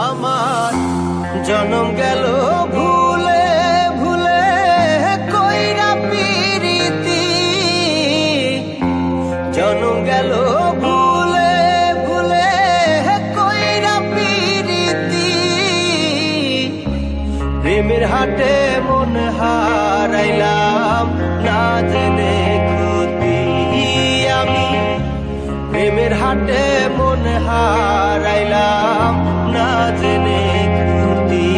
আমার জনম গেল ভুলে ভুলে কইরা পিরিতি, জনম গেল ভুলে ভুলে কইরা পিরিতি। প্রেমের হাটে মন হারাইলাম না জেনে ক্ষতি আমি, প্রেমের হাটে মন হারাইলাম না জেনে ক্ষতি।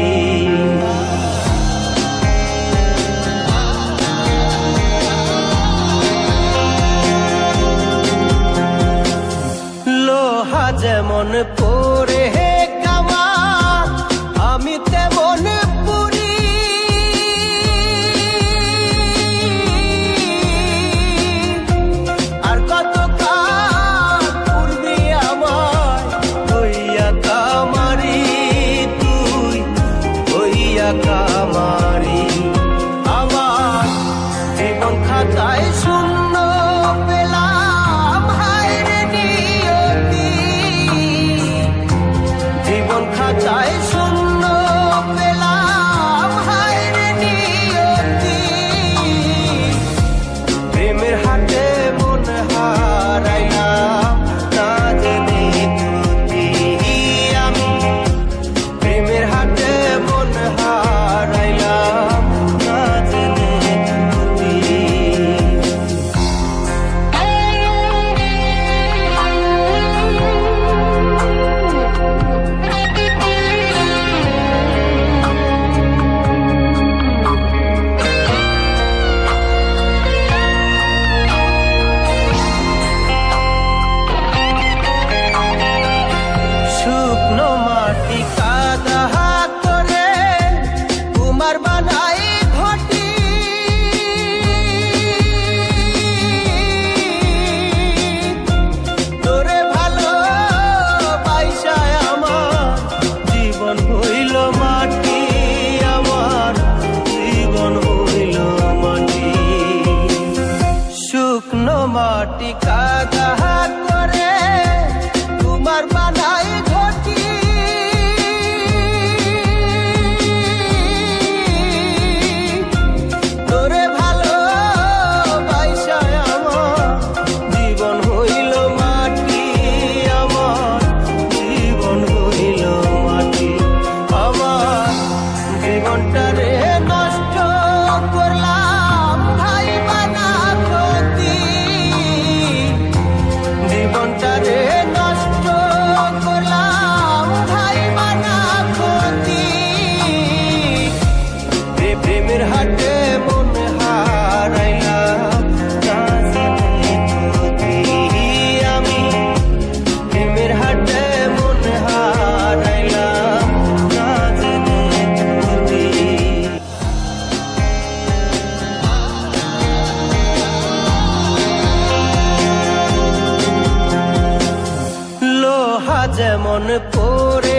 লোহা যেমন পরে কামা আমি তেমন পুরি, আর কত কাল পূর্বে আমার হইয়া কামারি, তুই হইয়া কামারি। আমার জীবন খাতায় শূন্য পেলাম হায় রে নিয়তি, জীবন খাতায় শূন্য পেলাম হায় রে নিয়তি। প্রেমের হাটে মন হারাইলাম না জেনে ক্ষতি আমি, প্রেমের হাটে মন হারাইলাম না জেনে ক্ষতি। শুকনো মাটি কাদা করে তোমার বানাই ঘটি, তোরে ভালো বাইসায় আমার জীবন হইল মাটি, আমার জীবন হইল মাটি। শুকনো মাটি কাদা করে তোমার বানাই ঘটি, তোরে ভালো বাইসায় আমার জীবন হইল মাটি, আমার জীবন হইল মাটি। আমার জীবনটারে নষ্ট করলাম ভাই বানা ক্ষতি, জীবনটারে নষ্ট করলাম ভাই বানা ক্ষতি। প্রেমের হাটে মন হারাইলাম না জেনে ক্ষতি আমি, প্রেমের হাটে মন হারাইলাম না জেনে ক্ষতি। লোহা যেমন পরে